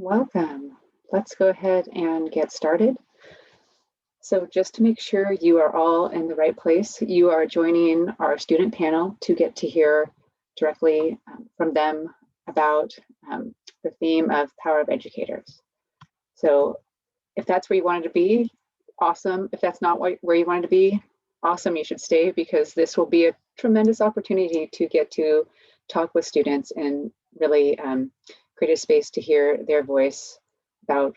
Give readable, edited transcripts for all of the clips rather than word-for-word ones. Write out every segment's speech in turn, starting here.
Welcome. Let's go ahead and get started. So just to make sure you are all in the right place, you are joining our student panel to get to hear directly from them about the theme of Power of Educators. So if that's where you wanted to be, awesome. If that's not where you wanted to be, awesome, you should stay, because this will be a tremendous opportunity to get to talk with students and really create a space to hear their voice about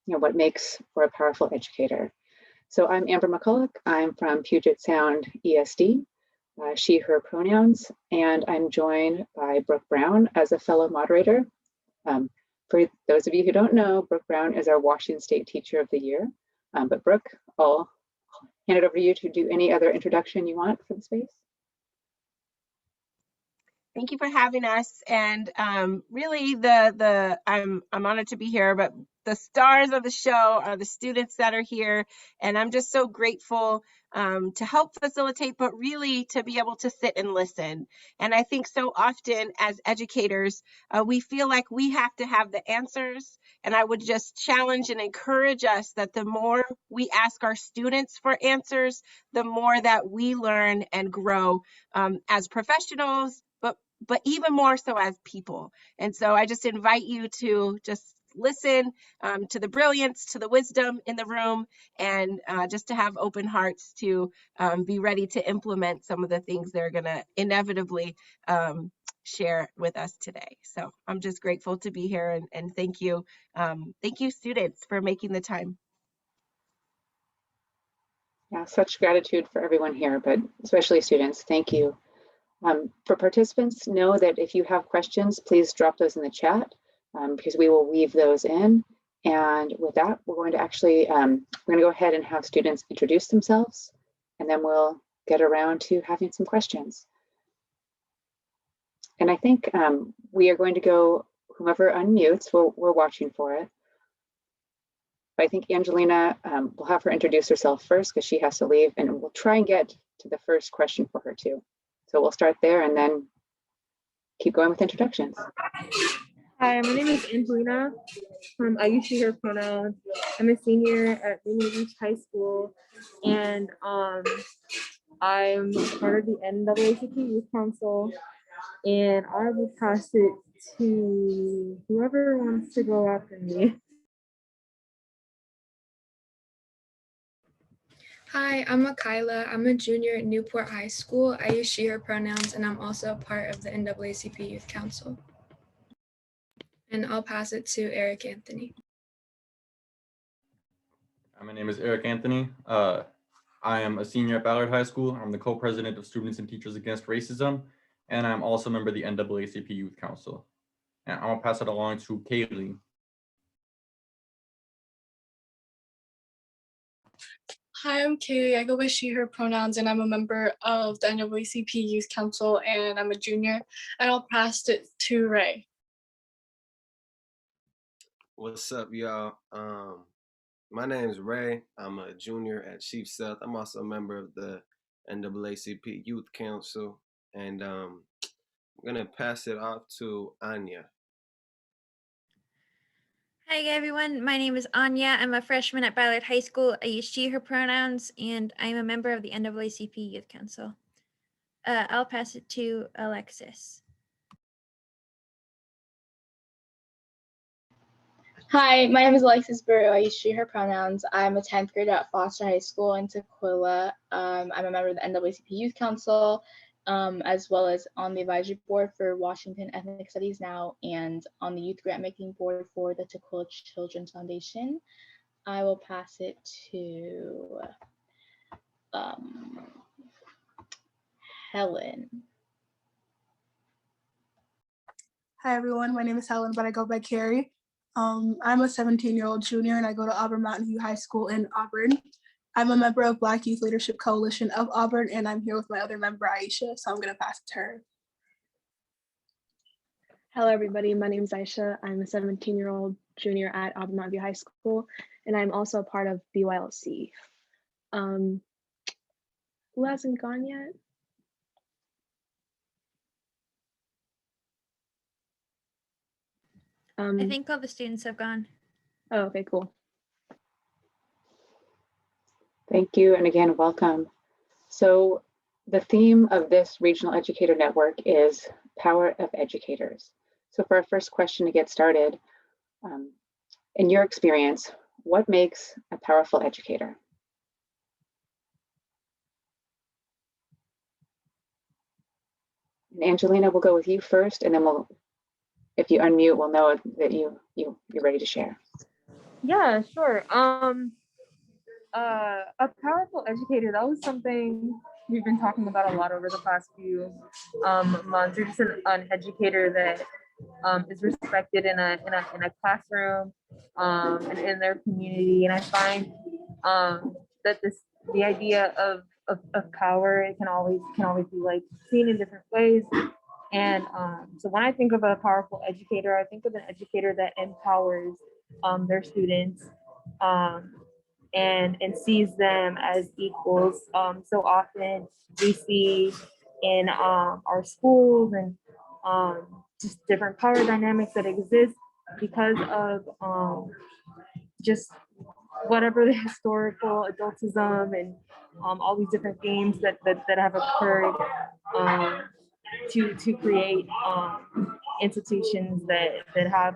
what makes for a powerful educator. So I'm Amber McCulloch. I'm from Puget Sound ESD, she, her pronouns, and I'm joined by Brooke Brown as a fellow moderator. For those of you who don't know, Brooke Brown is our Washington State Teacher of the Year. But Brooke, I'll hand it over to you to do any other introduction you want for the space. Thank you for having us, and really I'm honored to be here, but the stars of the show are the students that are here, and I'm just so grateful to help facilitate, but really to be able to sit and listen. And I think so often as educators, we feel like we have to have the answers, and I would just challenge and encourage us that the more we ask our students for answers, the more that we learn and grow as professionals, but even more so as people. And so I just invite you to just listen to the brilliance, to the wisdom in the room, and just to have open hearts to be ready to implement some of the things they're going to inevitably share with us today. So I'm just grateful to be here, and thank you. Thank you, students, for making the time. Yeah, such gratitude for everyone here, but especially students. Thank you. For participants, know that if you have questions, please drop those in the chat because we will weave those in. And with that, we're going to go ahead and have students introduce themselves, and then we'll get around to having some questions. And I think we are going to go, whomever unmutes, we're watching for it. But I think Angelina, we'll have her introduce herself first because she has to leave, and we'll try and get to the first question for her too. So we'll start there and then keep going with introductions. Hi, my name is Angelina. I use she, her pronouns. I'm a senior at Rainier Beach High School, and I'm part of the NAACP Youth Council, and I will pass it to whoever wants to go after me. Hi, I'm Makayla. I'm a junior at Newport High School. I use she, her pronouns, and I'm also part of the NAACP Youth Council. And I'll pass it to Eric Anthony. My name is Eric Anthony. I am a senior at Ballard High School. I'm the co-president of Students and Teachers Against Racism, and I'm also a member of the NAACP Youth Council. And I'm gonna pass it along to Kaylee. Hi, I'm Kaylee. I go by she, her pronouns, and I'm a member of the NAACP Youth Council, and I'm a junior. And I'll pass it to Ray. What's up, y'all? My name is Ray. I'm a junior at Chief South. I'm also a member of the NAACP Youth Council, and I'm gonna pass it off to Anya. Hi everyone, my name is Anya. I'm a freshman at Ballard High School. I use she, her pronouns, and I'm a member of the NAACP Youth Council. I'll pass it to Alexis. Hi, my name is Alexis Burrow. I use she, her pronouns. I'm a 10th grader at Foster High School in Tukwila. I'm a member of the NAACP Youth Council, as well as on the advisory board for Washington Ethnic Studies now, and on the youth grant making board for the Tukwila Children's Foundation. I will pass it to Helen. Hi everyone, my name is Helen, but I go by Carrie. I'm a 17-year-old junior and I go to Auburn Mountain View High School in Auburn. I'm a member of Black Youth Leadership Coalition of Auburn, and I'm here with my other member, Aisha, so I'm gonna pass it to her. Hello everybody, my name is Aisha. I'm a 17-year-old junior at Auburn Mountain View High School, and I'm also a part of BYLC. Who hasn't gone yet? I think all the students have gone. Oh, okay, cool. Thank you, and again, welcome. So the theme of this Regional Educator Network is Power of Educators. So for our first question to get started, in your experience, what makes a powerful educator? And Angelina, we'll go with you first, and then if you unmute, we'll know that you're ready to share. Yeah, sure. A powerful educator, that was something we've been talking about a lot over the past few months. You're just an educator that is respected in a classroom and in their community. And I find that the idea of power, it can always be like seen in different ways. And so when I think of a powerful educator, I think of an educator that empowers their students and sees them as equals. So often we see in our schools and just different power dynamics that exist because of just whatever the historical adultism and all these different games that have occurred to create institutions that have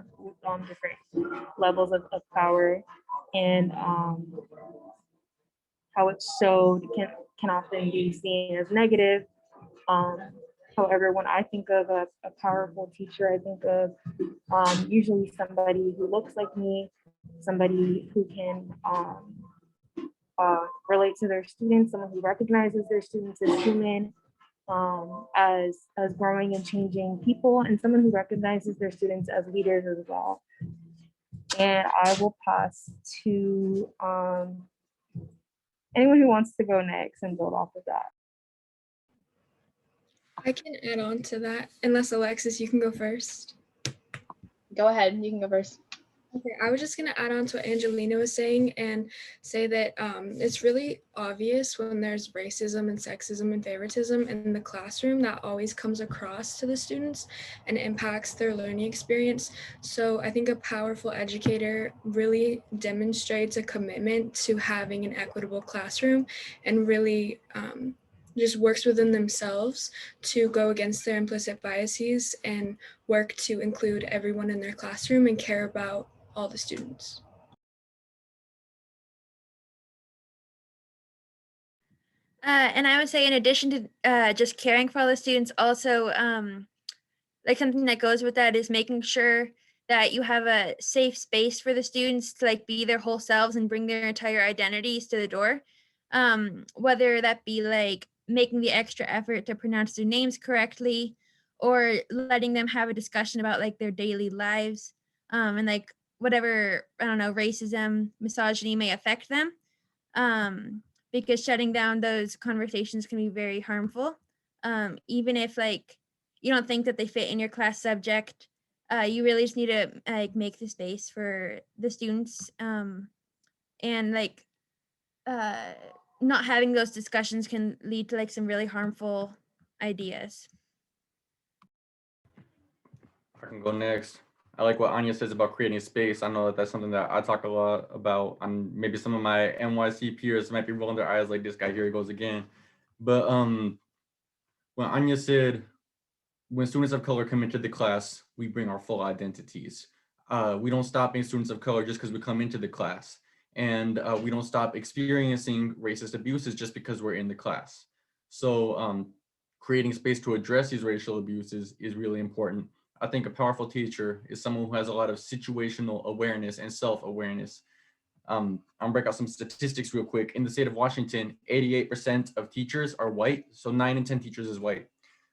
different levels of power, and how it's showed can often be seen as negative. However, when I think of a powerful teacher, I think of usually somebody who looks like me, somebody who can relate to their students, someone who recognizes their students as human, as growing and changing people, and someone who recognizes their students as leaders as well. And I will pass to anyone who wants to go next and build off of that. I can add on to that, unless Alexis, you can go first. Go ahead, you can go first. Okay, I was just going to add on to what Angelina was saying and say that it's really obvious when there's racism and sexism and favoritism in the classroom that always comes across to the students and impacts their learning experience. So I think a powerful educator really demonstrates a commitment to having an equitable classroom and really just works within themselves to go against their implicit biases and work to include everyone in their classroom and care about all the students. And I would say, in addition to just caring for all the students, also like something that goes with that is making sure that you have a safe space for the students to like be their whole selves and bring their entire identities to the door. Whether that be like making the extra effort to pronounce their names correctly, or letting them have a discussion about like their daily lives, and like whatever, I don't know, racism, misogyny may affect them. Because shutting down those conversations can be very harmful. Even if like you don't think that they fit in your class subject, you really just need to like make the space for the students, and like not having those discussions can lead to like some really harmful ideas. I can go next. I like what Anya says about creating space. I know that that's something that I talk a lot about, and maybe some of my NYC peers might be rolling their eyes like, this guy, here he goes again. But when Anya said, when students of color come into the class, we bring our full identities. We don't stop being students of color just because we come into the class. And we don't stop experiencing racist abuses just because we're in the class. So creating space to address these racial abuses is really important. I think a powerful teacher is someone who has a lot of situational awareness and self-awareness. I'm gonna break out some statistics real quick. In the state of Washington, 88% of teachers are white, so 9 in 10 teachers is white,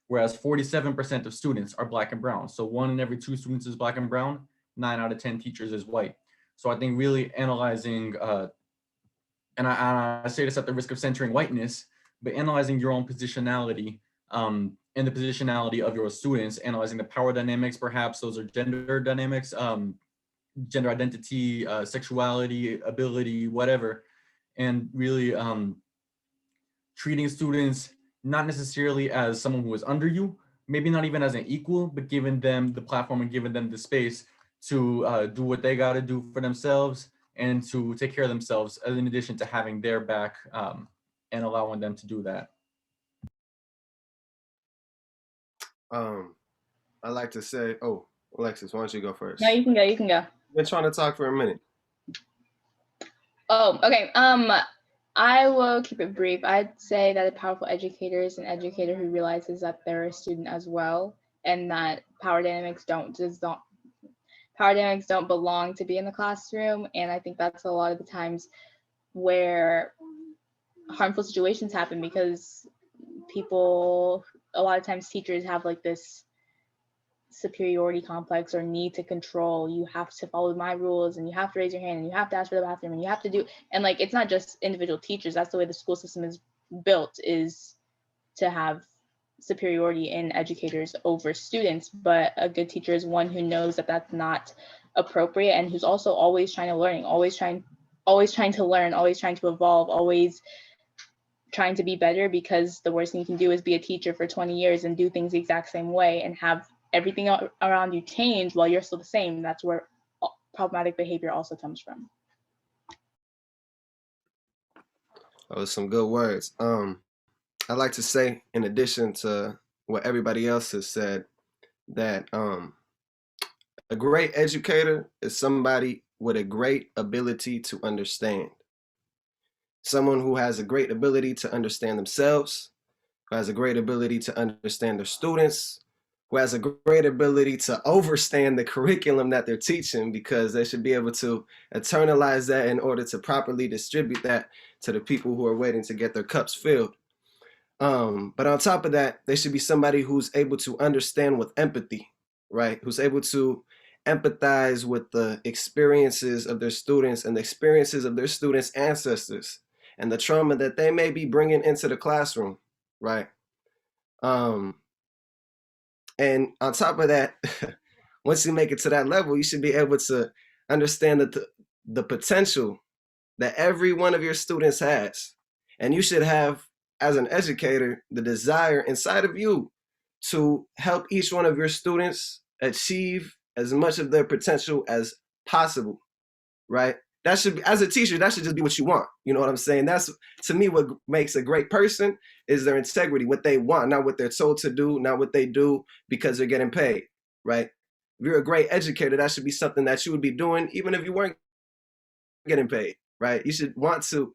whereas 47% of students are Black and brown. So 1 in every 2 students is Black and brown, 9 out of 10 teachers is white. So I think really analyzing, and I say this at the risk of centering whiteness, but analyzing your own positionality and the positionality of your students, analyzing the power dynamics, perhaps those are gender dynamics, gender identity, sexuality, ability, whatever, and really treating students not necessarily as someone who is under you, maybe not even as an equal, but giving them the platform and giving them the space to do what they got to do for themselves and to take care of themselves, in addition to having their back and allowing them to do that. I like to say, oh, Alexis, why don't you go first? No, you can go. You can go. I've been trying to talk for a minute. Oh, okay. I will keep it brief. I'd say that a powerful educator is an educator who realizes that they're a student as well, and that power dynamics don't belong to be in the classroom. And I think that's a lot of the times where harmful situations happen, because a lot of times teachers have like this superiority complex or need to control. You have to follow my rules, and you have to raise your hand, and you have to ask for the bathroom, and you have to do, and like, it's not just individual teachers. That's the way the school system is built, is to have superiority in educators over students. But a good teacher is one who knows that that's not appropriate, and who's also always trying to learn, always trying to learn, always trying to evolve, always trying to be better, because the worst thing you can do is be a teacher for 20 years and do things the exact same way and have everything around you change while you're still the same. That's where problematic behavior also comes from. Those some good words. I'd like to say, in addition to what everybody else has said, that a great educator is somebody with a great ability to understand. Someone who has a great ability to understand themselves, who has a great ability to understand their students, who has a great ability to understand the curriculum that they're teaching, because they should be able to internalize that in order to properly distribute that to the people who are waiting to get their cups filled. But on top of that, they should be somebody who's able to understand with empathy, right? Who's able to empathize with the experiences of their students and the experiences of their students' ancestors and the trauma that they may be bringing into the classroom, right? And on top of that, once you make it to that level, you should be able to understand that the potential that every one of your students has. And you should have, as an educator, the desire inside of you to help each one of your students achieve as much of their potential as possible, right? That should be, as a teacher, that should just be what you want. You know what I'm saying? That's, to me, what makes a great person is their integrity, what they want, not what they're told to do, not what they do because they're getting paid, right? If you're a great educator, that should be something that you would be doing even if you weren't getting paid, right? You should want to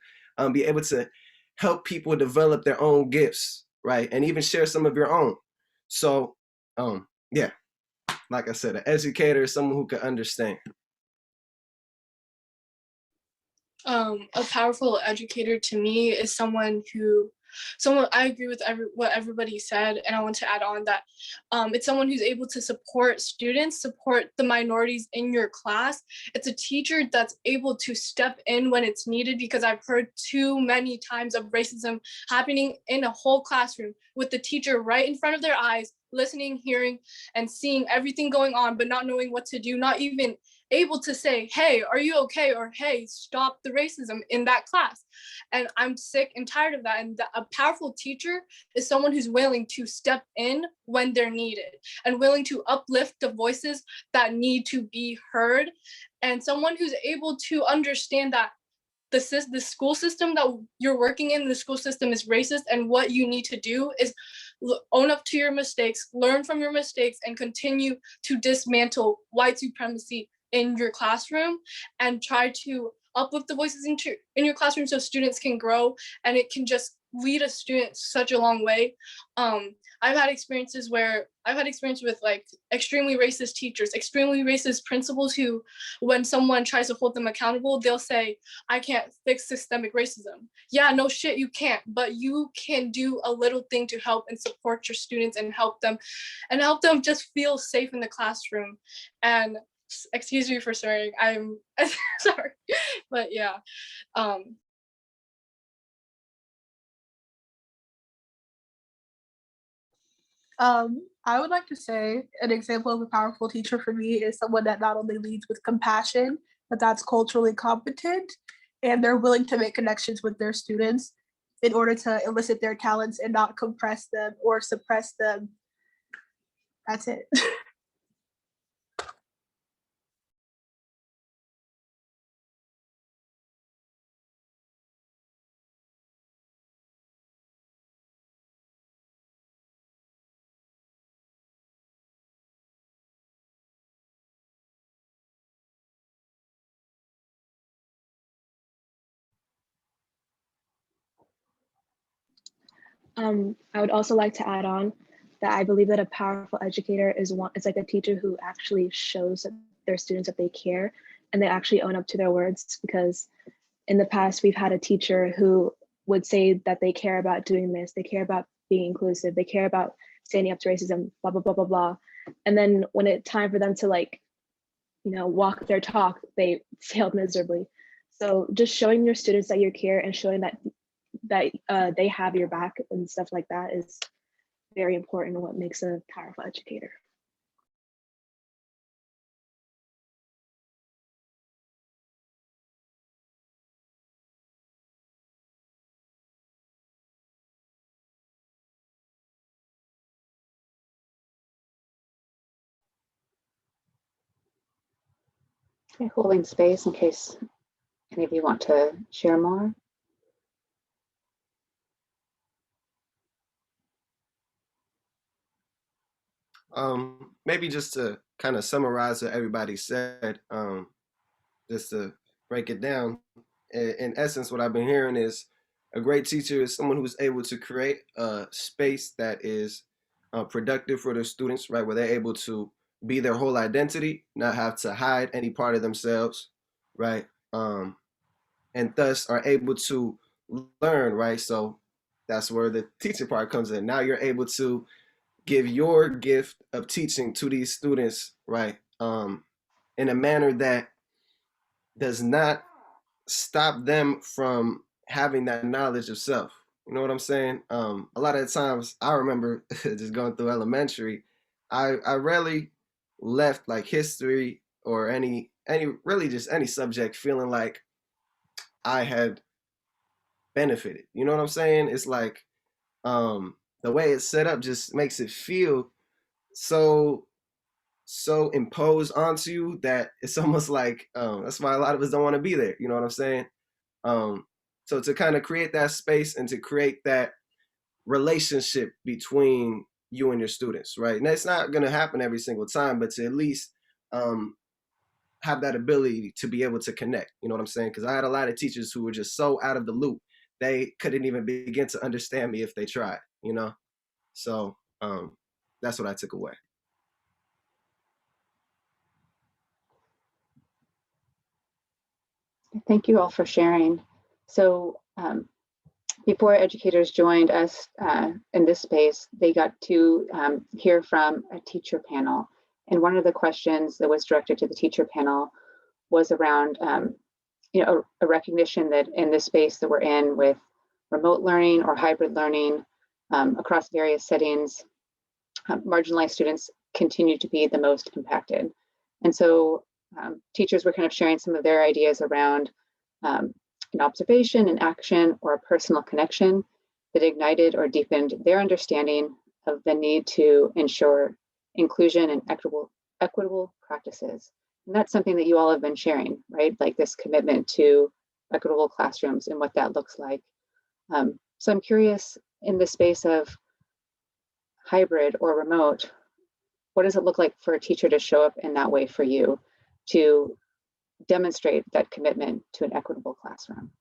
be able to help people develop their own gifts, right? And even share some of your own. So, yeah, like I said, an educator is someone who can understand. A powerful educator to me is someone I agree with what everybody said, and I want to add on that it's someone who's able to support students, support the minorities in your class. It's a teacher that's able to step in when it's needed, because I've heard too many times of racism happening in a whole classroom with the teacher right in front of their eyes, listening, hearing, and seeing everything going on, but not knowing what to do, not even able to say, hey, are you okay? Or hey, stop the racism in that class. And I'm sick and tired of that. And a powerful teacher is someone who's willing to step in when they're needed and willing to uplift the voices that need to be heard. And someone who's able to understand that the school system that you're working in, the school system is racist, and what you need to do is own up to your mistakes, learn from your mistakes, and continue to dismantle white supremacy in your classroom, and try to uplift the voices in your classroom so students can grow, and it can just lead a student such a long way. I've had experiences with like extremely racist teachers, extremely racist principals who, when someone tries to hold them accountable, they'll say, I can't fix systemic racism. Yeah, no shit, you can't, but you can do a little thing to help and support your students and help them just feel safe in the classroom. And excuse me for swearing, I'm sorry, but yeah. I would like to say an example of a powerful teacher for me is someone that not only leads with compassion, but that's culturally competent, and they're willing to make connections with their students in order to elicit their talents and not compress them or suppress them. That's it. I would also like to add on that I believe that a powerful educator is like a teacher who actually shows their students that they care and they actually own up to their words, because in the past we've had a teacher who would say that they care about doing this, they care about being inclusive, they care about standing up to racism, blah, blah, blah, blah, blah. And then when it's time for them to walk their talk, they failed miserably. So just showing your students that you care and showing that they have your back and stuff like that is very important and what makes a powerful educator. Okay, holding space in case any of you want to share more. Maybe just to kind of summarize what everybody said, just to break it down. In essence, what I've been hearing is a great teacher is someone who's able to create a space that is productive for their students, right? Where they're able to be their whole identity, not have to hide any part of themselves, right? And thus are able to learn, right? So that's where the teaching part comes in. Now you're able to give your gift of teaching to these students, right? In a manner that does not stop them from having that knowledge of self. You know what I'm saying? A lot of the times I remember just going through elementary, I rarely left like history or any really just any subject feeling like I had benefited. You know what I'm saying? It's like the way it's set up just makes it feel so imposed onto you that it's almost like that's why a lot of us don't want to be there. You know what I'm saying? So to kind of create that space and to create that relationship between you and your students, right? And it's not going to happen every single time, but to at least have that ability to be able to connect. You know what I'm saying? Because I had a lot of teachers who were just so out of the loop, they couldn't even begin to understand me if they tried, you know? So that's what I took away. Thank you all for sharing. So before educators joined us in this space, they got to hear from a teacher panel. And one of the questions that was directed to the teacher panel was around a recognition that in this space that we're in with remote learning or hybrid learning across various settings, marginalized students continue to be the most impacted. And so teachers were kind of sharing some of their ideas around an observation, an action, or a personal connection that ignited or deepened their understanding of the need to ensure inclusion and equitable practices. And that's something that you all have been sharing, right? Like this commitment to equitable classrooms and what that looks like. So I'm curious, in the space of hybrid or remote, what does it look like for a teacher to show up in that way for you to demonstrate that commitment to an equitable classroom?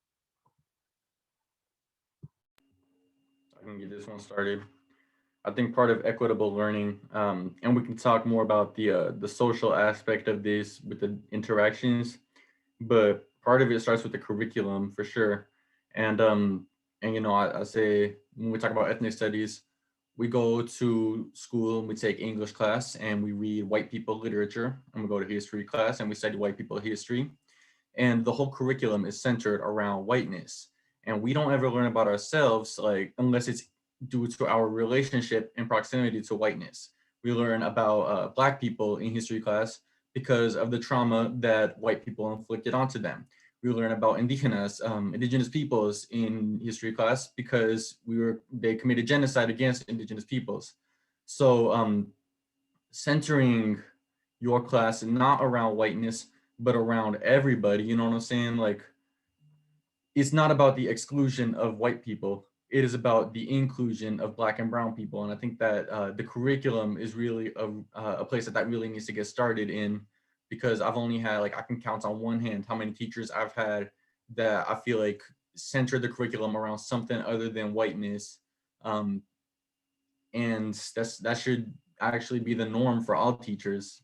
I can get this one started. I think part of equitable learning, and we can talk more about the social aspect of this with the interactions, but part of it starts with the curriculum for sure. And I say when we talk about ethnic studies, we go to school and we take English class and we read white people literature, and we go to history class and we study white people history. And the whole curriculum is centered around whiteness. And we don't ever learn about ourselves, like, unless it's due to our relationship and proximity to whiteness. We learn about Black people in history class because of the trauma that white people inflicted onto them. We learn about indigenous peoples in history class because they committed genocide against indigenous peoples. So centering your class not around whiteness, but around everybody, you know what I'm saying? Like, it's not about the exclusion of white people. It is about the inclusion of Black and brown people. And I think that the curriculum is really a place that really needs to get started in, because I've only had, like, I can count on one hand how many teachers I've had that I feel like centered the curriculum around something other than whiteness. And that should actually be the norm for all teachers.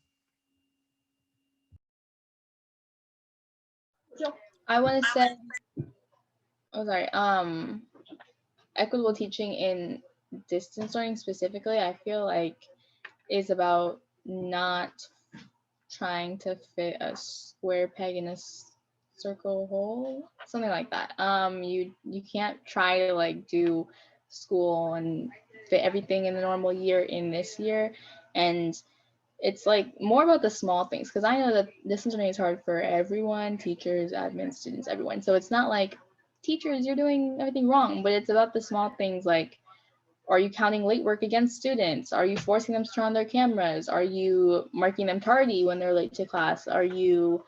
I want to say, oh sorry, equitable teaching in distance learning specifically, I feel like is about not trying to fit a square peg in a circle hole, something like that. You can't try to like do school and fit everything in the normal year in this year, and it's like more about the small things, because I know that distance learning is hard for everyone, teachers, admin, students, everyone. So it's not like teachers, you're doing everything wrong, but it's about the small things like, are you counting late work against students? Are you forcing them to turn on their cameras? Are you marking them tardy when they're late to class? Are you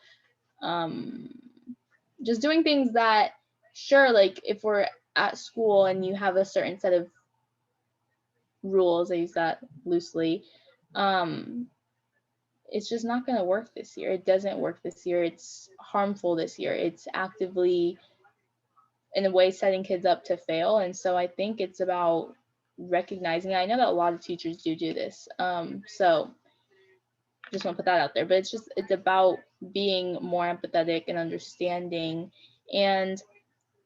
just doing things that, sure, like if we're at school and you have a certain set of rules, I use that loosely, it's just not going to work this year. It doesn't work this year. It's harmful this year. It's actively, in a way, setting kids up to fail. And so I think it's about recognizing, I know that a lot of teachers do this. So just want to put that out there, but it's about being more empathetic and understanding. And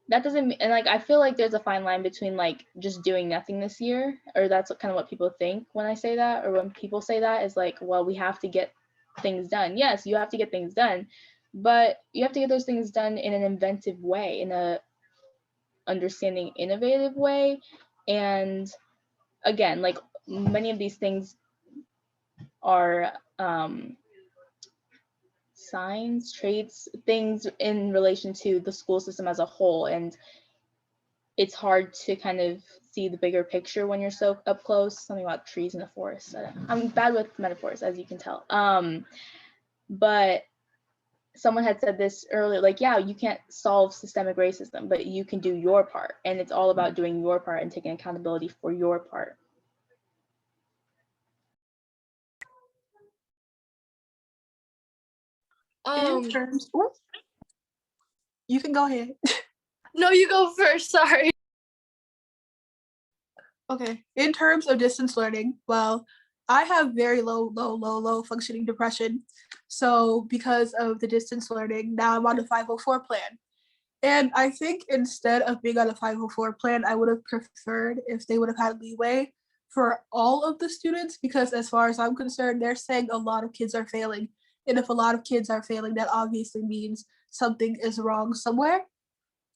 that doesn't, and like, I feel like there's a fine line between like just doing nothing this year, or that's kind of what people think when I say that, or when people say that, is like, well, we have to get things done. Yes, you have to get things done, but you have to get those things done in an inventive way, in a understanding, innovative way. And again, like many of these things are signs, traits, things in relation to the school system as a whole, and it's hard to kind of see the bigger picture when you're so up close. Something about trees in the forest. I'm bad with metaphors, as you can tell. But someone had said this earlier, like, yeah, you can't solve systemic racism, but you can do your part. And it's all about doing your part and taking accountability for your part. In terms, you can go ahead. No, you go first. Sorry. Okay. In terms of distance learning, well, I have very low functioning depression. So because of the distance learning, now I'm on a 504 plan. And I think instead of being on a 504 plan, I would have preferred if they would have had leeway for all of the students, because as far as I'm concerned, they're saying a lot of kids are failing. And if a lot of kids are failing, that obviously means something is wrong somewhere.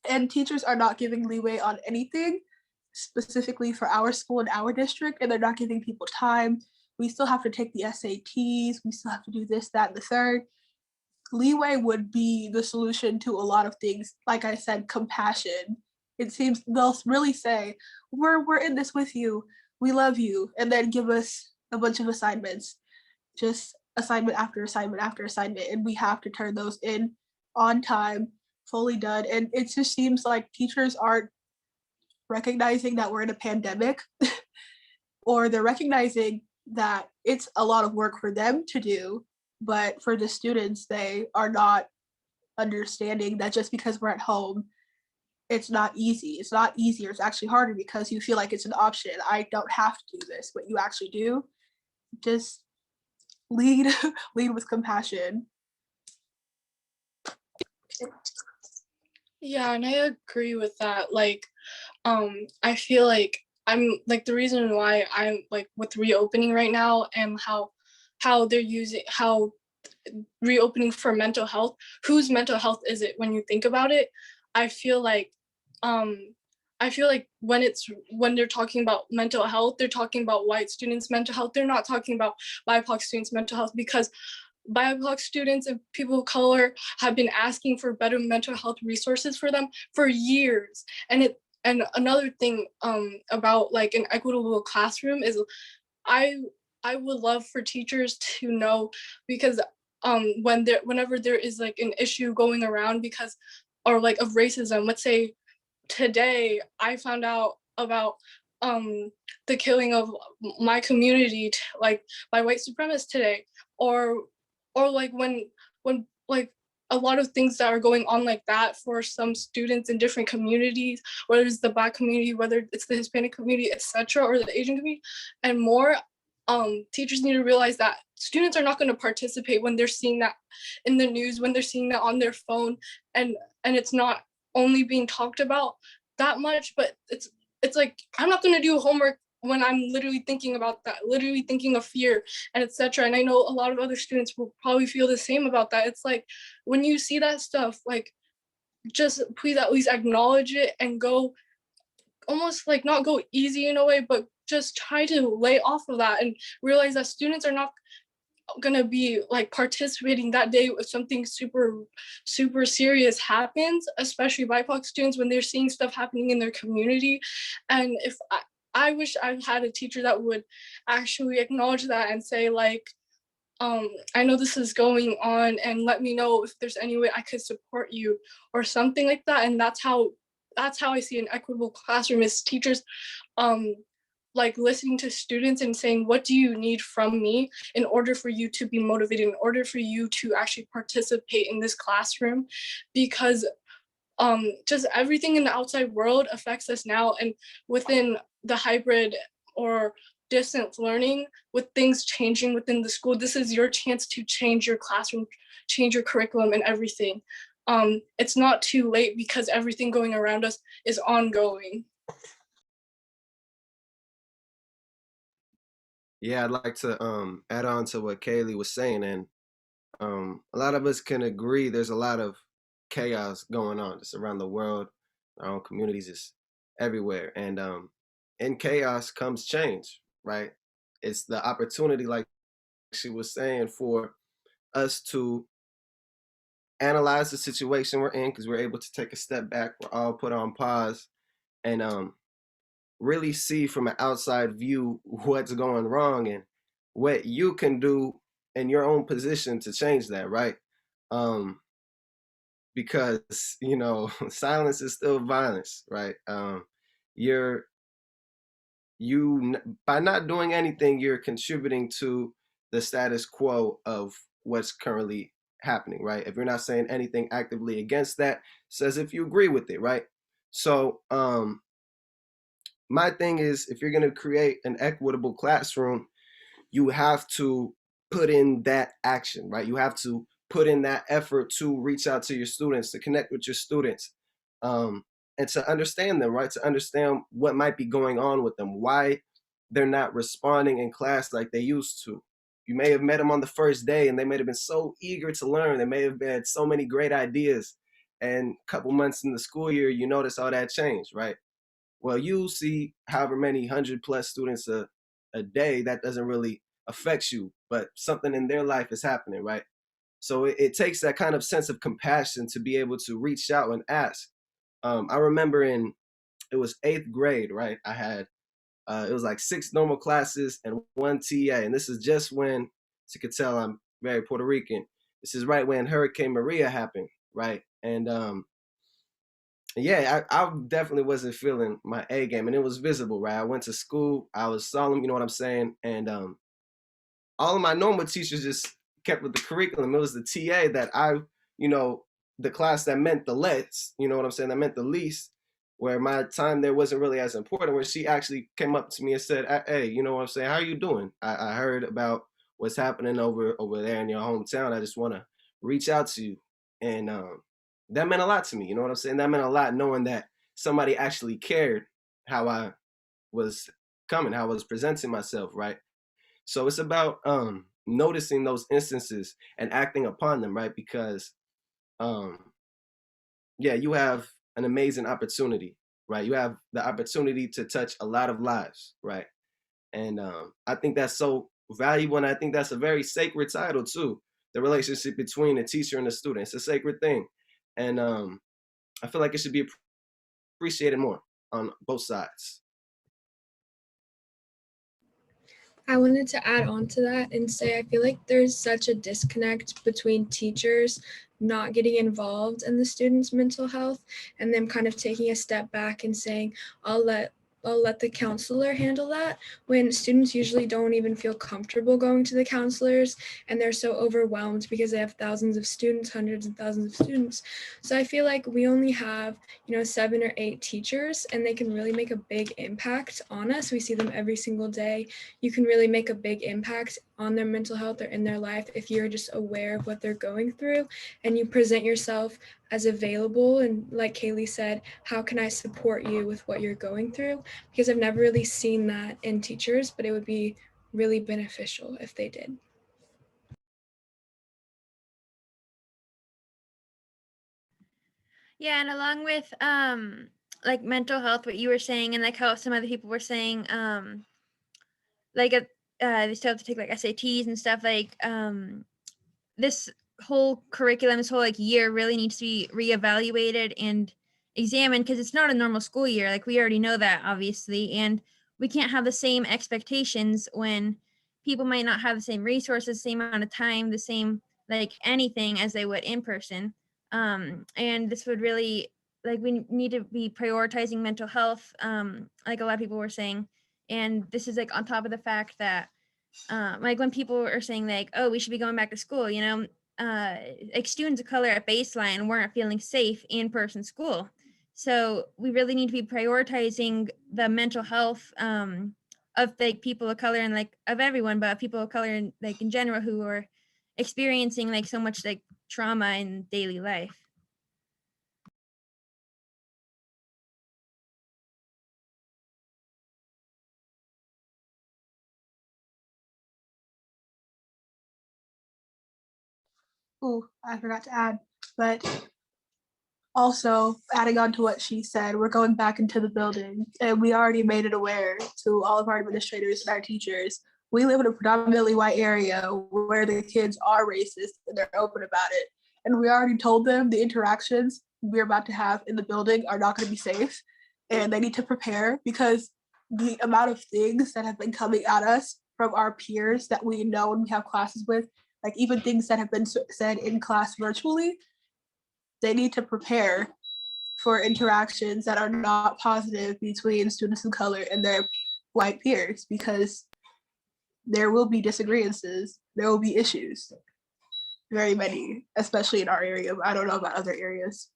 And teachers are not giving leeway on anything specifically for our school and our district, and they're not giving people time. We still have to take the SATs, we still have to do this, that, and the third. Leeway would be the solution to a lot of things. Like I said, compassion. It seems they'll really say, we're in this with you, we love you, and then give us a bunch of assignments, just assignment after assignment after assignment, and we have to turn those in on time, fully done. And it just seems like teachers aren't recognizing that we're in a pandemic, or they're recognizing that it's a lot of work for them to do, but for the students, they are not understanding that just because we're at home, it's not easy. It's not easier. It's actually harder because you feel like it's an option. I don't have to do this, but you actually do. Just lead with compassion. Yeah, and I agree with that. Like, I feel like I'm like, the reason why I'm like with reopening right now, and how they're using, how reopening for mental health, whose mental health is it when you think about it? I feel like when they're talking about mental health, they're talking about white students' mental health. They're not talking about BIPOC students' mental health, because BIPOC students and people of color have been asking for better mental health resources for them for years. And another thing about like an equitable classroom is, I would love for teachers to know, because whenever there is like an issue going around because, or like of racism, let's say today I found out about the killing of my community like by white supremacists today, or like when like a lot of things that are going on like that for some students in different communities, whether it's the Black community, whether it's the Hispanic community, etc., or the Asian community and more. Teachers need to realize that students are not going to participate when they're seeing that in the news, when they're seeing that on their phone, and it's not only being talked about that much, but it's like, I'm not going to do homework when I'm literally thinking about that, literally thinking of fear and etc. And I know a lot of other students will probably feel the same about that. It's like, when you see that stuff, like, just please at least acknowledge it and go, almost like not go easy in a way, but just try to lay off of that and realize that students are not gonna be like participating that day if something super serious happens, especially BIPOC students, when they're seeing stuff happening in their community. And if I wish I had a teacher that would actually acknowledge that and say, like, I know this is going on and let me know if there's any way I could support you or something like that. And that's how I see an equitable classroom, is teachers like listening to students and saying, what do you need from me in order for you to be motivated, in order for you to actually participate in this classroom? Because just everything in the outside world affects us now, and within the hybrid or distance learning, with things changing within the school, this is your chance to change your classroom, change your curriculum and everything. It's not too late, because everything going around us is ongoing. Yeah, I'd like to add on to what Kaylee was saying, and a lot of us can agree there's a lot of chaos going on just around the world, our own communities, just everywhere. And in chaos comes change, right? It's the opportunity, like she was saying, for us to analyze the situation we're in, because we're able to take a step back, we're all put on pause, and really see from an outside view what's going wrong and what you can do in your own position to change that, right? Because, you know, silence is still violence, right? By not doing anything, you're contributing to the status quo of what's currently happening, right? If you're not saying anything actively against that, says if you agree with it, right? So my thing is, if you're going to create an equitable classroom, you have to put in that action, right? You have to put in that effort to reach out to your students, to connect with your students, and to understand them, right? To understand what might be going on with them, why they're not responding in class like they used to. You may have met them on the first day and they may have been so eager to learn. They may have had so many great ideas. And a couple months in the school year, you notice all that changed, right? Well, you see however many 100+ students a day, that doesn't really affect you, but something in their life is happening, right? So it takes that kind of sense of compassion to be able to reach out and ask. I remember it was 8th grade, right? I had, it was like 6 normal classes and 1 TA. And this is just when, as you can tell, I'm very Puerto Rican. This is right when Hurricane Maria happened, right? And yeah, I definitely wasn't feeling my A game, and it was visible, right? I went to school, I was solemn, you know what I'm saying? And all of my normal teachers just kept with the curriculum. It was the TA that the class that meant the less, you know what I'm saying, that meant the least, where my time there wasn't really as important, where she actually came up to me and said, hey, you know what I'm saying, how are you doing? I heard about what's happening over there in your hometown. I just want to reach out to you. And that meant a lot to me, you know what I'm saying? That meant a lot, knowing that somebody actually cared how I was coming, how I was presenting myself, right? So it's about noticing those instances and acting upon them, right? Because yeah, you have an amazing opportunity, right? You have the opportunity to touch a lot of lives, right? And I think that's so valuable, and I think that's a very sacred title too. The relationship between the teacher and the student, it's a sacred thing, and I feel like it should be appreciated more on both sides. I wanted to add on to that and say I feel like there's such a disconnect between teachers not getting involved in the students' mental health and them kind of taking a step back and saying, I'll let I'll let the counselor handle that, when students usually don't even feel comfortable going to the counselors, and they're so overwhelmed because they have thousands of students, hundreds and thousands of students. So I feel like we only have, 7 or 8 teachers, and they can really make a big impact on us. We see them every single day. You can really make a big impact on their mental health or in their life if you're just aware of what they're going through, and you present yourself as available. And like Kaylee said, how can I support you with what you're going through? Because I've never really seen that in teachers, but it would be really beneficial if they did. Yeah, and along with like mental health, what you were saying, and like how some other people were saying, like they still have to take like SATs and stuff. Like this whole curriculum, this whole like year really needs to be reevaluated and examined, because it's not a normal school year. Like we already know that, obviously, and we can't have the same expectations when people might not have the same resources, same amount of time, the same like anything as they would in person. And this would really, like, we need to be prioritizing mental health, like a lot of people were saying. And this is like on top of the fact that like when people are saying like, oh, we should be going back to school, like students of color at baseline weren't feeling safe in person school. So we really need to be prioritizing the mental health of like people of color, and like of everyone, but people of color in, like in general, who are experiencing like so much like trauma in daily life. Ooh, I forgot to add, but also adding on to what she said, we're going back into the building, and we already made it aware to all of our administrators and our teachers. We live in a predominantly white area where the kids are racist and they're open about it. And we already told them the interactions we're about to have in the building are not going to be safe, and they need to prepare, because the amount of things that have been coming at us from our peers that we know and we have classes with, like even things that have been said in class virtually, they need to prepare for interactions that are not positive between students of color and their white peers, because there will be disagreements, there will be issues, very many, especially in our area. But I don't know about other areas.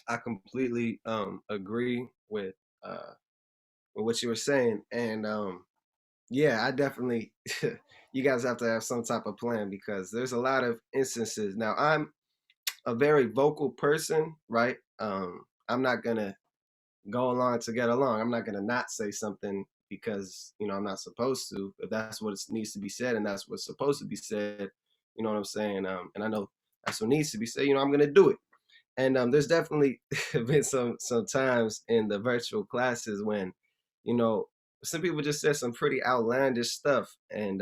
I completely agree with what you were saying, and yeah, I definitely you guys have to have some type of plan, because there's a lot of instances. Now, I'm a very vocal person, right? I'm not gonna go along to get along. I'm not gonna not say something because I'm not supposed to. If that's what needs to be said and that's what's supposed to be said, you know what I'm saying? And I know that's what needs to be said. I'm gonna do it. And there's definitely been some times in the virtual classes when, some people just said some pretty outlandish stuff, and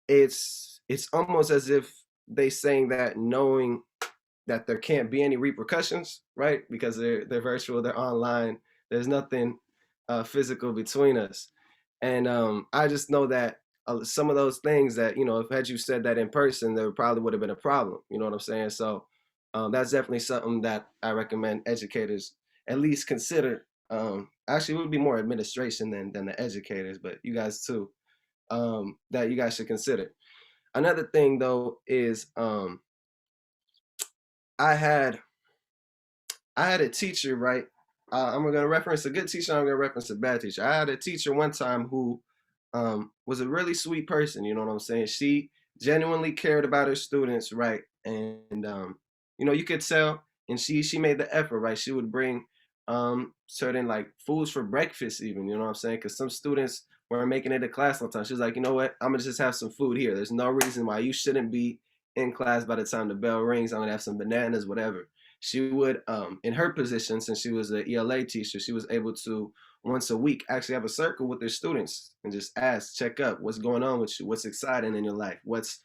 it's almost as if they saying that knowing that there can't be any repercussions, right? Because they're virtual, they're online. There's nothing physical between us, and I just know that some of those things that if had you said that in person, there probably would have been a problem. You know what I'm saying? So that's definitely something that I recommend educators at least consider. Actually, it would be more administration than the educators, but you guys too, that you guys should consider. Another thing though is I had a teacher, right? I'm gonna reference a good teacher. I'm gonna reference a bad teacher. I had a teacher one time who was a really sweet person. You know what I'm saying? She genuinely cared about her students, right? And you could tell. And she made the effort, right? She would bring certain like foods for breakfast, even. You know what I'm saying? Because some students weren't making it to class all the time. She was like, you know what? I'm gonna just have some food here. There's no reason why you shouldn't be in class by the time the bell rings. I'm gonna have some bananas, whatever. She would, in her position, since she was an ELA teacher, she was able to once a week actually have a circle with their students and just ask, check up, what's going on with you, what's exciting in your life, what's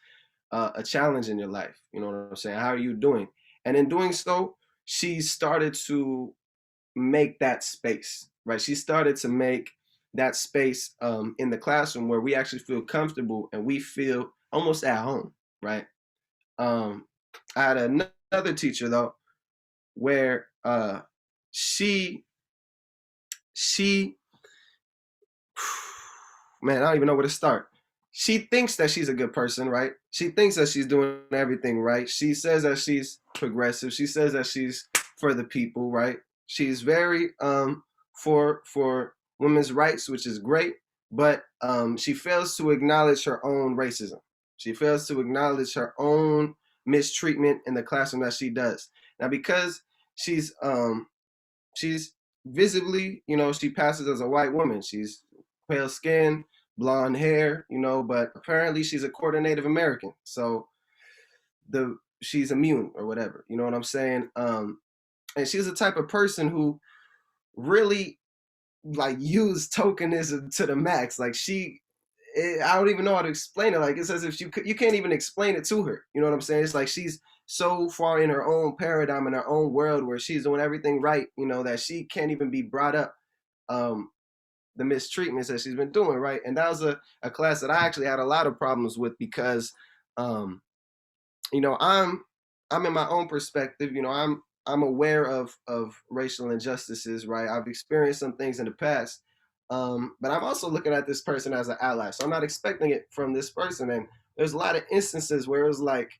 a challenge in your life. You know what I'm saying? How are you doing? And in doing so, she started to make that space, right? She started to make that space in the classroom where we actually feel comfortable and we feel almost at home, right? I had another teacher though, where she she, man, I don't even know where to start. She thinks that she's a good person, right? She thinks that she's doing everything right. She says that she's progressive. She says that she's for the people, right? She's very for women's rights, which is great, but she fails to acknowledge her own racism. She fails to acknowledge her own mistreatment in the classroom that she does. Now, because she's visibly, you know, she passes as a white woman. She's pale skin, blonde hair, you know, but apparently she's a quarter Native American. So she's immune or whatever, you know what I'm saying? And she's the type of person who really like used tokenism to the max. Like I don't even know how to explain it. Like it's as if you can't even explain it to her. You know what I'm saying? It's like she's so far in her own paradigm, in her own world where she's doing everything right, you know, that she can't even be brought up the mistreatments that she's been doing, right? And that was a class that I actually had a lot of problems with because, you know, I'm in my own perspective, you know, I'm aware of racial injustices, right? I've experienced some things in the past, but I'm also looking at this person as an ally. So I'm not expecting it from this person. And there's a lot of instances where it was like,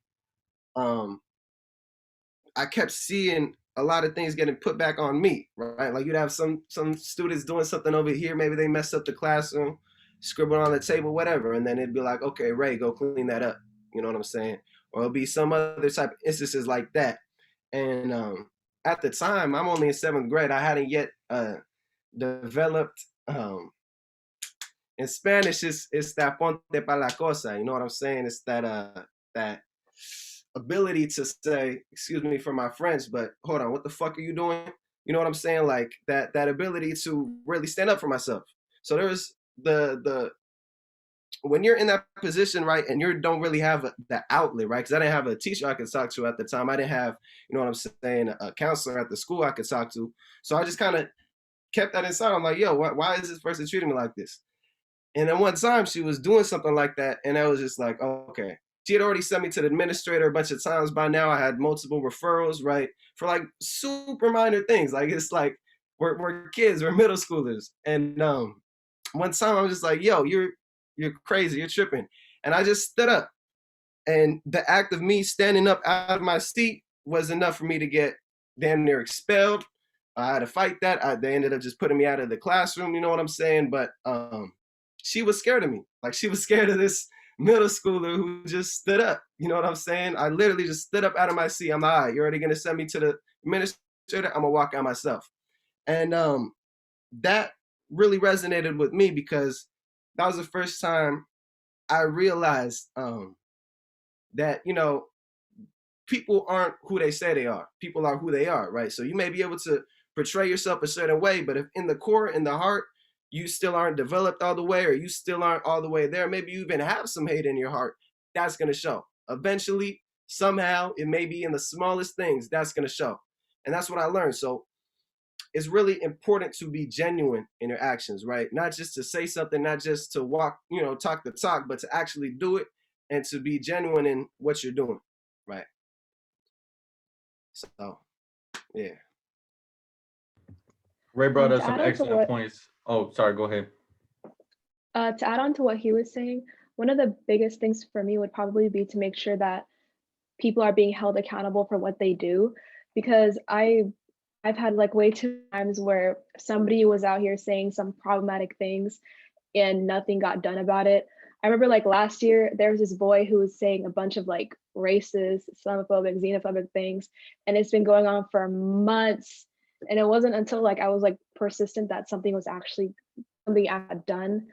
I kept seeing a lot of things getting put back on me, right? Like you'd have some students doing something over here, maybe they messed up the classroom, scribbled on the table, whatever, and then it'd be like, okay, Ray, go clean that up. You know what I'm saying? Or it'll be some other type of instances like that. And at the time, I'm only in 7th grade. I hadn't yet developed. In Spanish, it's that ponte pa la cosa. You know what I'm saying? It's that that ability to say, excuse me for my French, but hold on, what the fuck are you doing? You know what I'm saying? Like that ability to really stand up for myself. So there's the when you're in that position, right, and you don't really have the outlet, right? Because I didn't have a teacher I could talk to at the time. I didn't have, you know what I'm saying, a counselor at the school I could talk to. So I just kind of kept that inside. I'm like, yo, why is this person treating me like this? And then one time she was doing something like that, and I was just like, oh, okay. She had already sent me to the administrator a bunch of times by now. I had multiple referrals, right, for like super minor things. Like it's like we're kids, we're middle schoolers. And one time I was just like, yo, you're crazy, you're tripping. And I just stood up. And the act of me standing up out of my seat was enough for me to get damn near expelled. I had to fight that. They ended up just putting me out of the classroom, you know what I'm saying? But she was scared of me. Like she was scared of this middle schooler who just stood up. You know what I'm saying? I literally just stood up out of my seat. I'm like, all right, you're already going to send me to the administrator. I'm going to walk out myself. And that really resonated with me because that was the first time I realized that, you know, people aren't who they say they are. People are who they are, right? So you may be able to portray yourself a certain way, but if in the core, in the heart, you still aren't developed all the way, or you still aren't all the way there, maybe you even have some hate in your heart, that's going to show. Eventually, somehow, it may be in the smallest things, that's going to show. And that's what I learned. So it's really important to be genuine in your actions, right? Not just to say something, not just to walk, you know, talk the talk, but to actually do it and to be genuine in what you're doing, right? So, yeah. Ray brought To us some add on to excellent what- points. Oh, sorry, go ahead. To add on to what he was saying, one of the biggest things for me would probably be to make sure that people are being held accountable for what they do, because I've had like way too many times where somebody was out here saying some problematic things and nothing got done about it. I remember like last year, there was this boy who was saying a bunch of like racist, Islamophobic, xenophobic things, and it's been going on for months. And it wasn't until like I was like persistent that something I had done.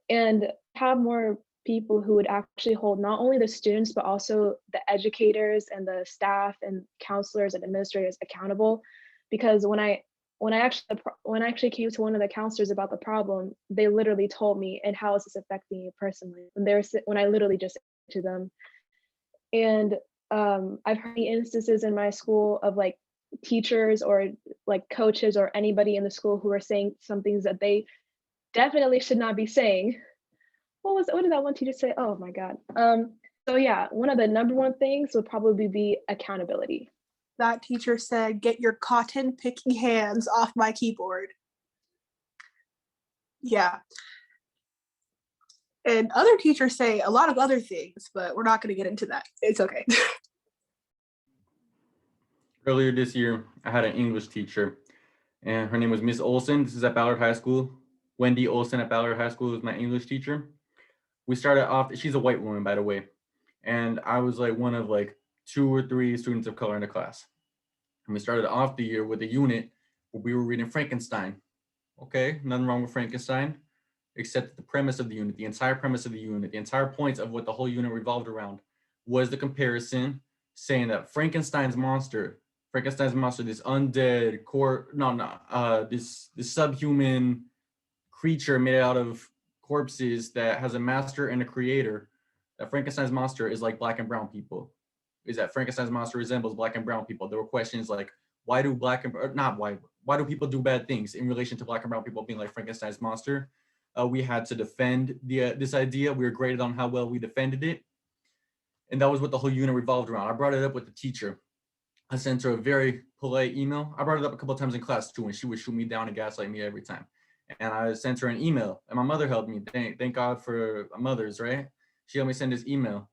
And have more people who would actually hold not only the students, but also the educators and the staff and counselors and administrators accountable. Because when I actually came to one of the counselors about the problem, they literally told me, and how is this affecting you personally? When I literally just said to them. And I've heard instances in my school of like teachers or like coaches or anybody in the school who are saying some things that they definitely should not be saying. What did that one teacher say? Oh my God. So yeah, one of the number one things would probably be accountability. That teacher said, "Get your cotton picky hands off my keyboard." Yeah. And other teachers say a lot of other things, but we're not going to get into that. It's okay. Earlier this year, I had an English teacher, and her name was Miss Olson. This is at Ballard High School. Wendy Olson at Ballard High School was my English teacher. We started off, she's a white woman, by the way, and I was like one of like 2 or 3 students of color in the class. And we started off the year with a unit where we were reading Frankenstein. Okay, nothing wrong with Frankenstein, except the premise of the unit, the entire premise of the unit, the entire point of what the whole unit revolved around was the comparison saying that Frankenstein's monster, this undead this subhuman creature made out of corpses that has a master and a creator, that Frankenstein's monster is like black and brown people. Is that Frankenstein's monster resembles black and brown people. There were questions like, why do why do people do bad things in relation to black and brown people being like Frankenstein's monster? We had to defend this idea. We were graded on how well we defended it. And that was what the whole unit revolved around. I brought it up with the teacher. I sent her a very polite email. I brought it up a couple of times in class too, and she would shoot me down and gaslight me every time. And I sent her an email, and my mother helped me. Thank God for mothers, right? She helped me send this email.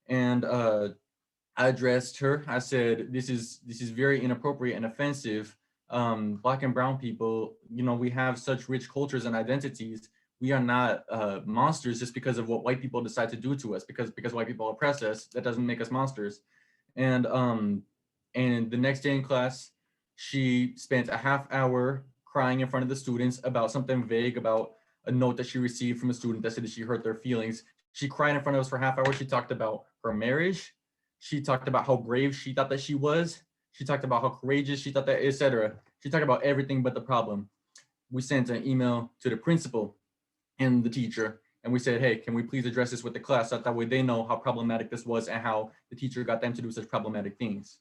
And I addressed her. I said, this is very inappropriate and offensive. Black and brown people, you know, we have such rich cultures and identities. We are not monsters just because of what white people decide to do to us, because white people oppress us. That doesn't make us monsters. And the next day in class, she spent a half hour crying in front of the students about something vague, about a note that she received from a student that said that she hurt their feelings. She cried in front of us for a half hour. She talked about her marriage. She talked about how brave she thought that she was. She talked about how courageous she thought that, etc. She talked about everything but the problem. We sent an email to the principal and the teacher, and we said, hey, can we please address this with the class, so that way they know how problematic this was and how the teacher got them to do such problematic things.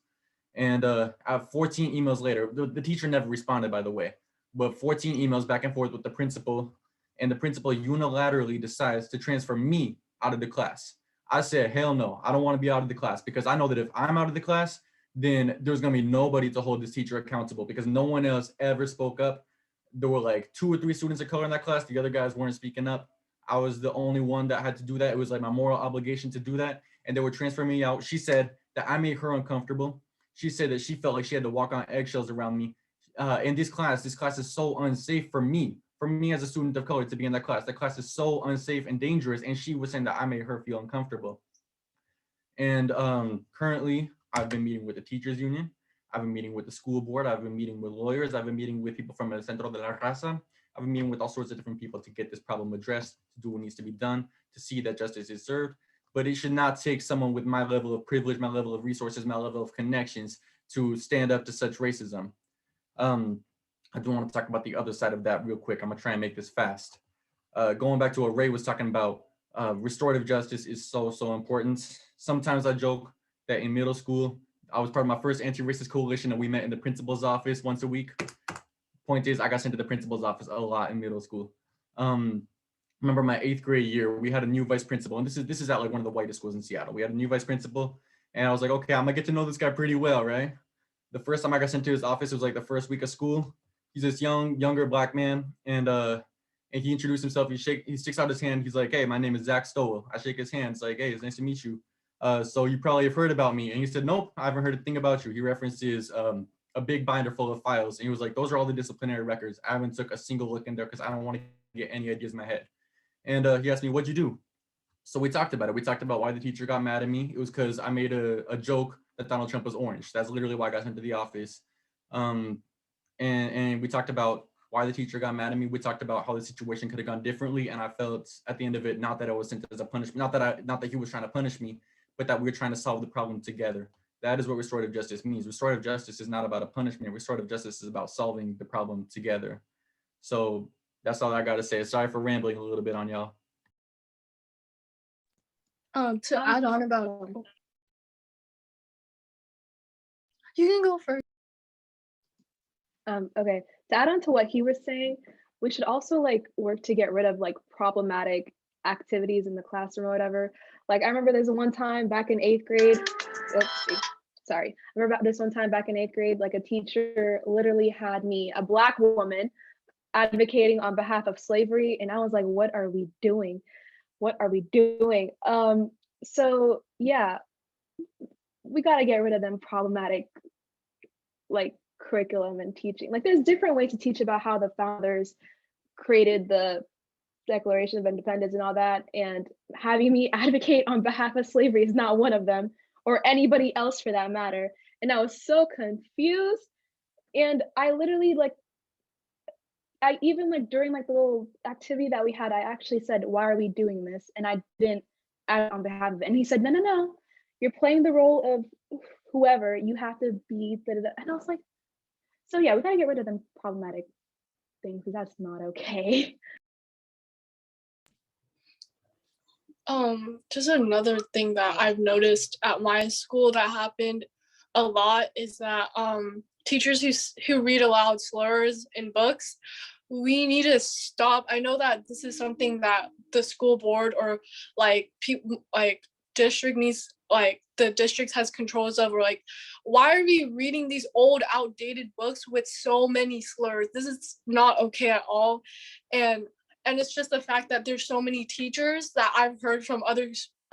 And 14 emails later, the teacher never responded, by the way, but 14 emails back and forth with the principal, and the principal unilaterally decides to transfer me out of the class. I said, hell no, I don't want to be out of the class, because I know that if I'm out of the class, then there's going to be nobody to hold this teacher accountable, because no one else ever spoke up. There were like 2 or 3 students of color in that class. The other guys weren't speaking up. I was the only one that had to do that. It was like my moral obligation to do that. And they were transferring me out. She said that I made her uncomfortable. She said that she felt like she had to walk on eggshells around me. In this class is so unsafe for me as a student of color to be in that class. That class is so unsafe and dangerous. And she was saying that I made her feel uncomfortable. And currently, I've been meeting with the teachers union. I've been meeting with the school board. I've been meeting with lawyers. I've been meeting with people from El Centro de la Raza. I've been meeting with all sorts of different people to get this problem addressed, to do what needs to be done, to see that justice is served. But it should not take someone with my level of privilege, my level of resources, my level of connections to stand up to such racism. I do want to talk about the other side of that real quick. I'm gonna try and make this fast. Going back to what Ray was talking about, restorative justice is so important. Sometimes I joke that in middle school, I was part of my first anti-racist coalition, and we met in the principal's office once a week. Point is, I got sent to the principal's office a lot in middle school. Remember my 8th grade year, we had a new vice principal, and this is at like one of the whitest schools in Seattle. We had a new vice principal, and I was like, okay, I'm gonna get to know this guy pretty well, right? The first time I got sent to his office, it was like the first week of school. He's this younger black man, and he introduced himself. He sticks out his hand. He's like, hey, my name is Zach Stowell. I shake his hand. It's like, hey, it's nice to meet you. So you probably have heard about me. And he said, nope, I haven't heard a thing about you. He references a big binder full of files. And he was like, those are all the disciplinary records. I haven't took a single look in there because I don't want to get any ideas in my head. And he asked me, what'd you do? So we talked about it. We talked about why the teacher got mad at me. It was because I made a joke that Donald Trump was orange. That's literally why I got sent to the office. And we talked about why the teacher got mad at me. We talked about how the situation could have gone differently. And I felt at the end of it, not that I was sent as a punishment, not that he was trying to punish me, but that we were trying to solve the problem together. That is what restorative justice means. Restorative justice is not about a punishment. Restorative justice is about solving the problem together. So that's all I got to say. Sorry for rambling a little bit on y'all. To add on about, you can go first. Okay, to add on to what he was saying, we should also like work to get rid of like problematic activities in the classroom or whatever. Like I remember there's one time back in 8th grade, I remember this one time back in 8th grade, like a teacher literally had me, a black woman, advocating on behalf of slavery. And I was like, what are we doing? What are we doing? So yeah, we got to get rid of them problematic like curriculum and teaching. Like there's different ways to teach about how the founders created the Declaration of Independence and all that, and having me advocate on behalf of slavery is not one of them, or anybody else for that matter. And I was so confused. And I literally like, I even like during like the little activity that we had, I actually said, why are we doing this? And I didn't add on behalf of it. And he said, no, you're playing the role of whoever, you have to be da-da-da. And I was like, so yeah, we gotta get rid of them problematic things because that's not okay. Just another thing that I've noticed at my school that happened a lot is that teachers who read aloud slurs in books, we need to stop. I know that this is something that the school board or like people like district needs, like the district has controls of, or like, why are we reading these old outdated books with so many slurs? This is not okay at all. And it's just the fact that there's so many teachers that I've heard from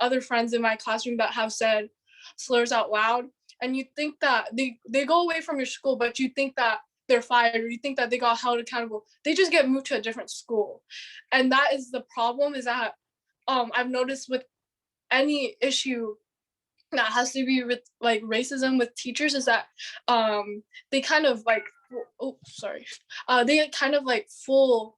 other friends in my classroom that have said slurs out loud. And you think that they go away from your school, but you think that they're fired, or you think that they got held accountable. They just get moved to a different school. And that is the problem, is that I've noticed with any issue that has to be with like racism with teachers, is that they kind of like, they kind of like fool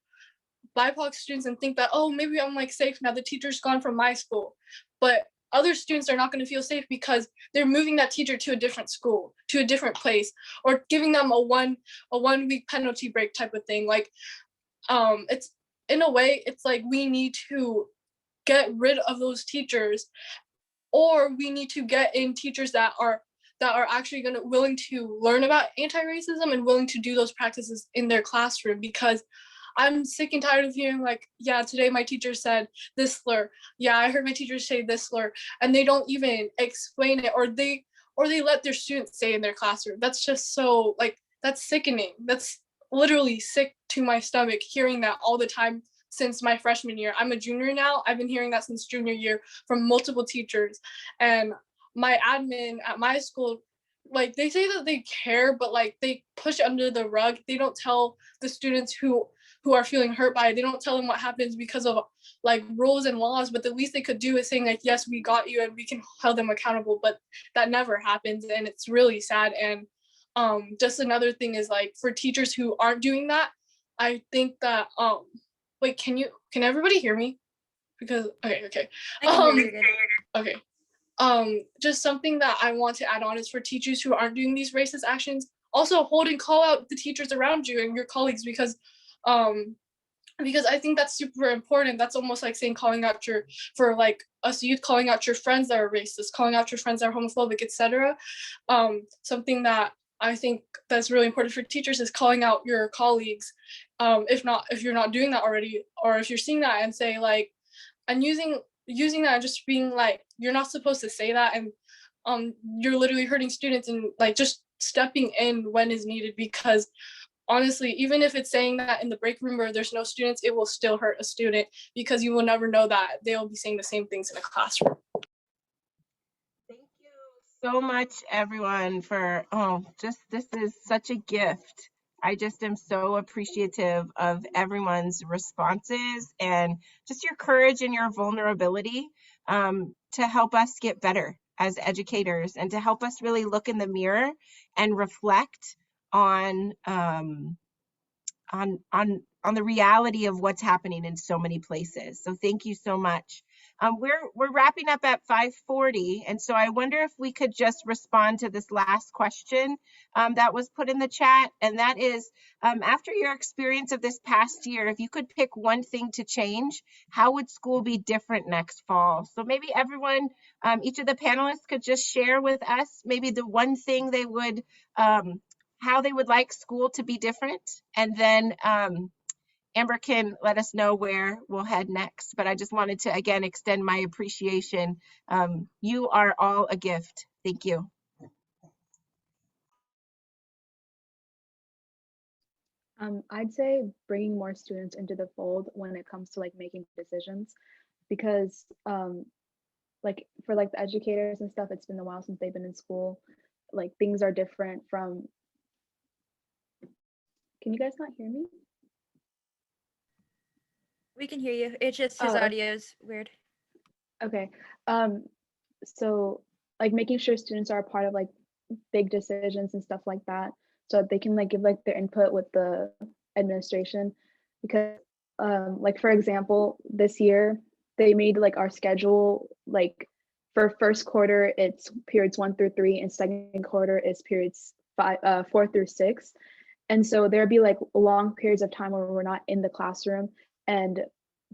BIPOC students and think that, oh, maybe I'm like safe now, the teacher's gone from my school. But other students are not going to feel safe because they're moving that teacher to a different school, to a different place, or giving them a one week penalty break type of thing. Like it's, in a way, it's like we need to get rid of those teachers, or we need to get in teachers that are actually willing to learn about anti-racism and willing to do those practices in their classroom. Because I'm sick and tired of hearing like, yeah, today my teacher said this slur. Yeah, I heard my teacher say this slur, and they don't even explain it, or they let their students say in their classroom. That's just so like, that's sickening. That's literally sick to my stomach hearing that all the time since my freshman year. I'm a junior now. I've been hearing that since junior year from multiple teachers. And my admin at my school, like they say that they care, but like they push under the rug. They don't tell the students who are feeling hurt by it. They don't tell them what happens because of like rules and laws, but the least they could do is saying like, yes, we got you and we can hold them accountable, but that never happens. And it's really sad. And just another thing is like, for teachers who aren't doing that, I think that, wait, can everybody hear me? Because, okay. Okay. Just something that I want to add on is for teachers who aren't doing these racist actions, also hold and call out the teachers around you and your colleagues, because I think that's super important. That's almost like saying for like us youth, calling out your friends that are racist, calling out your friends that are homophobic, etc. Something that I think that's really important for teachers is calling out your colleagues. If you're not doing that already, or if you're seeing that and say like, and using that and just being like, you're not supposed to say that, and you're literally hurting students, and like just stepping in when is needed. Because honestly, even if it's saying that in the break room where there's no students, it will still hurt a student, because you will never know that they'll be saying the same things in a classroom. Thank you so much, everyone, for this is such a gift. I just am so appreciative of everyone's responses and just your courage and your vulnerability to help us get better as educators, and to help us really look in the mirror and reflect on the reality of what's happening in so many places. So thank you so much. We're wrapping up at 5:40, and so I wonder if we could just respond to this last question that was put in the chat, and that is, after your experience of this past year, if you could pick one thing to change, how would school be different next fall? So maybe everyone, each of the panelists could just share with us maybe the one thing they would, how they would like school to be different, and then Amber can let us know where we'll head next. But I just wanted to, again, extend my appreciation. You are all a gift. Thank you. I'd say bringing more students into the fold when it comes to like making decisions, because like for like the educators and stuff, it's been a while since they've been in school. Like things are different from. Can you guys not hear me? We can hear you. It's just his Oh, audio is weird. okay. So like making sure students are a part of like big decisions and stuff like that, so that they can like give like their input with the administration. Because like for example, this year they made like our schedule like for first quarter it's periods 1 through 3, and second quarter is periods 4 through 6. And so there'd be like long periods of time where we're not in the classroom, and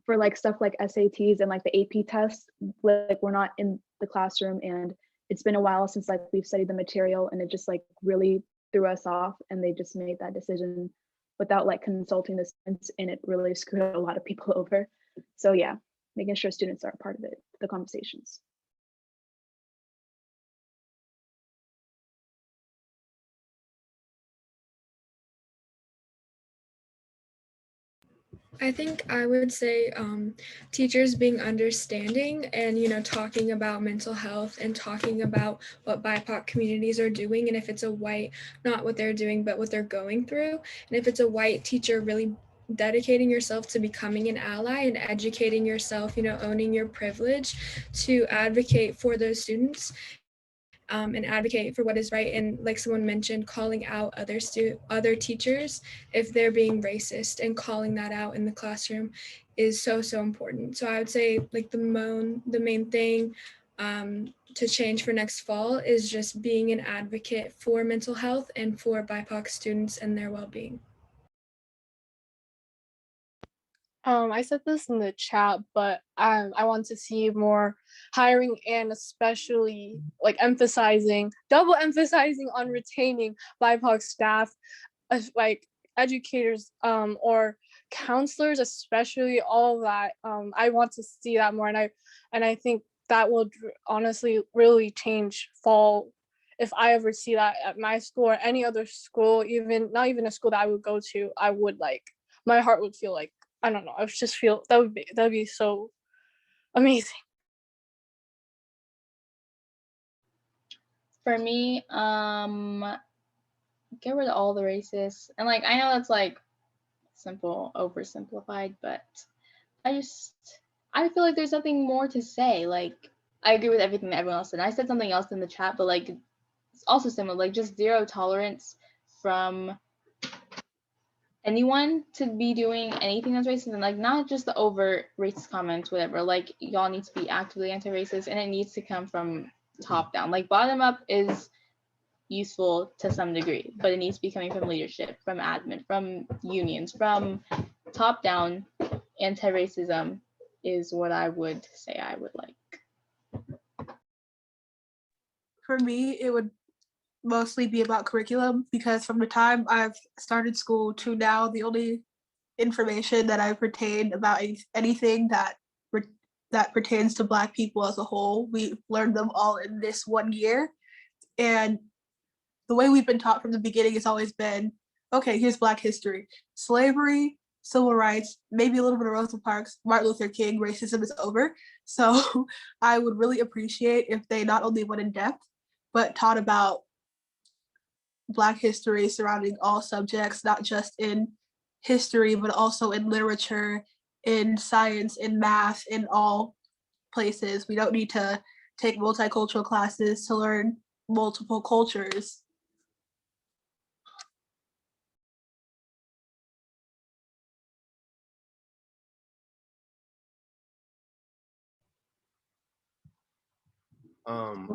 for like stuff like SATs and like the AP tests, like we're not in the classroom, and it's been a while since like we've studied the material, and it just like really threw us off, and they just made that decision without like consulting the students, and it really screwed a lot of people over. So yeah, making sure students are a part of it, the conversations. I think I would say teachers being understanding and, talking about mental health and talking about what BIPOC communities are doing. And if it's a white, not what they're doing, but what they're going through. And if it's a white teacher, really dedicating yourself to becoming an ally and educating yourself, owning your privilege to advocate for those students. And advocate for what is right, and like someone mentioned, calling out other teachers if they're being racist, and calling that out in the classroom is so important. So I would say like the main thing to change for next fall is just being an advocate for mental health and for BIPOC students and their well-being. I said this in the chat, but I want to see more hiring, and especially like double emphasizing on retaining BIPOC staff, like educators or counselors, especially all that. I want to see that more, and I think that will honestly really change fall if I ever see that at my school or any other school, even not even a school that I would go to. I would like, my heart would feel like, I don't know. I would just feel that'd be so amazing. For me, get rid of all the racists. And like I know that's like simple, oversimplified, but I feel like there's nothing more to say. Like I agree with everything that everyone else said. I said something else in the chat, but like it's also similar, like just zero tolerance from anyone to be doing anything that's racist, and like not just the overt racist comments, whatever. Like y'all need to be actively anti-racist, and it needs to come from top down. Like bottom up is useful to some degree, but it needs to be coming from leadership, from admin, from unions, from top down. Anti-racism is what I would say I would like. For me, it would mostly be about curriculum, because from the time I've started school to now, the only information that I've retained about anything that pertains to Black people as a whole, we've learned them all in this 1 year. And the way we've been taught from the beginning has always been, okay, here's Black history, slavery, civil rights, maybe a little bit of Rosa Parks, Martin Luther King, racism is over. So I would really appreciate if they not only went in depth, but taught about Black history surrounding all subjects, not just in history, but also in literature, in science, in math, in all places. We don't need to take multicultural classes to learn multiple cultures.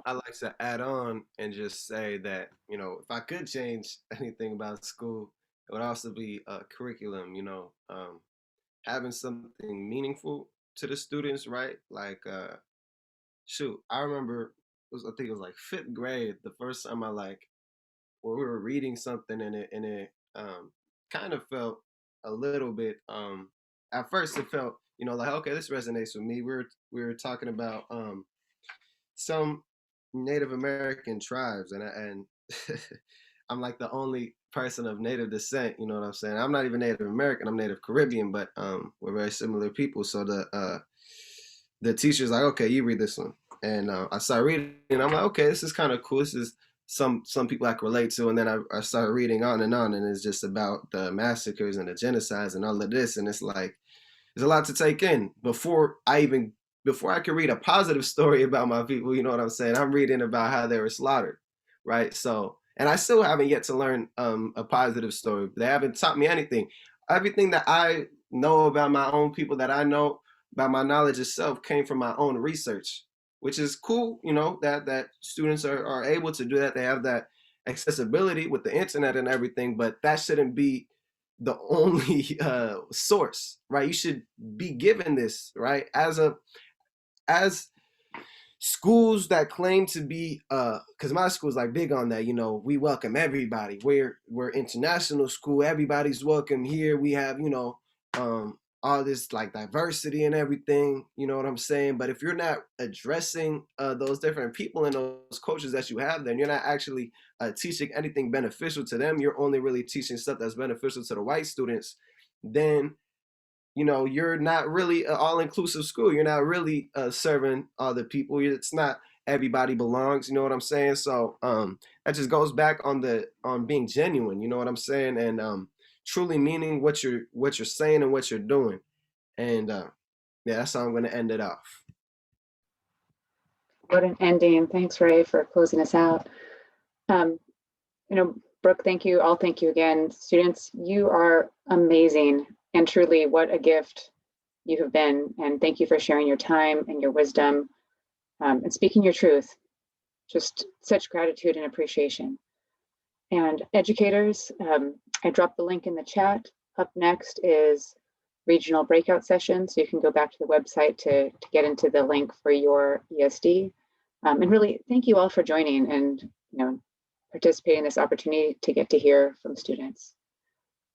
I like to add on and just say that, if I could change anything about school, it would also be curriculum, having something meaningful to the students, right? Like, shoot, I remember, I think it was like 5th grade, the first time we were reading something, and it kind of felt a little bit, at first it felt, like, okay, this resonates with me. We were talking about some Native American tribes, and I'm like the only person of Native descent, you know what I'm saying? I'm not even Native American, I'm Native Caribbean, but we're very similar people. So the teacher's like, okay, you read this one. And I started reading, and I'm like, okay, this is kind of cool. This is some people I can relate to. And then I started reading on, and it's just about the massacres and the genocides and all of this. And it's like, there's a lot to take in before I could read a positive story about my people, you know what I'm saying? I'm reading about how they were slaughtered, right? So, and I still haven't yet to learn a positive story. They haven't taught me anything. Everything that I know about my own people, that I know about my knowledge itself, came from my own research, which is cool, you know, that students are able to do that. They have that accessibility with the internet and everything, but that shouldn't be the only source, right? You should be given this, right? As schools that claim to be, because my school's like big on that, you know, we welcome everybody. We're international school, everybody's welcome here. We have, you know, all this like diversity and everything, you know what I'm saying? But if you're not addressing those different people and those coaches that you have, then you're not actually teaching anything beneficial to them. You're only really teaching stuff that's beneficial to the white students. Then, you know, you're not really an all-inclusive school. You're not really serving other people. It's not everybody belongs, you know what I'm saying? So that just goes back on being genuine, you know what I'm saying? And truly meaning what you're saying and what you're doing. And yeah, that's how I'm going to end it off. What an ending. Thanks, Ray, for closing us out. You know, Brooke, thank you. I'll thank you again. Students, you are amazing. And truly, what a gift you have been. And thank you for sharing your time and your wisdom and speaking your truth. Just such gratitude and appreciation. And educators, I dropped the link in the chat. Up next is regional breakout session. So you can go back to the website to get into the link for your ESD. And really, thank you all for joining and, you know, participating in this opportunity to get to hear from students.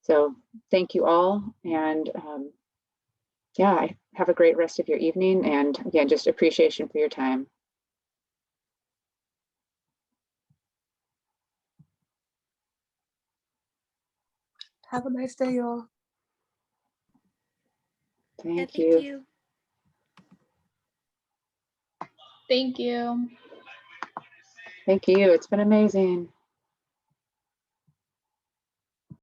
So thank you all. And yeah, have a great rest of your evening. And again, just appreciation for your time. Have a nice day, y'all. Thank you. Thank you. Thank you. It's been amazing.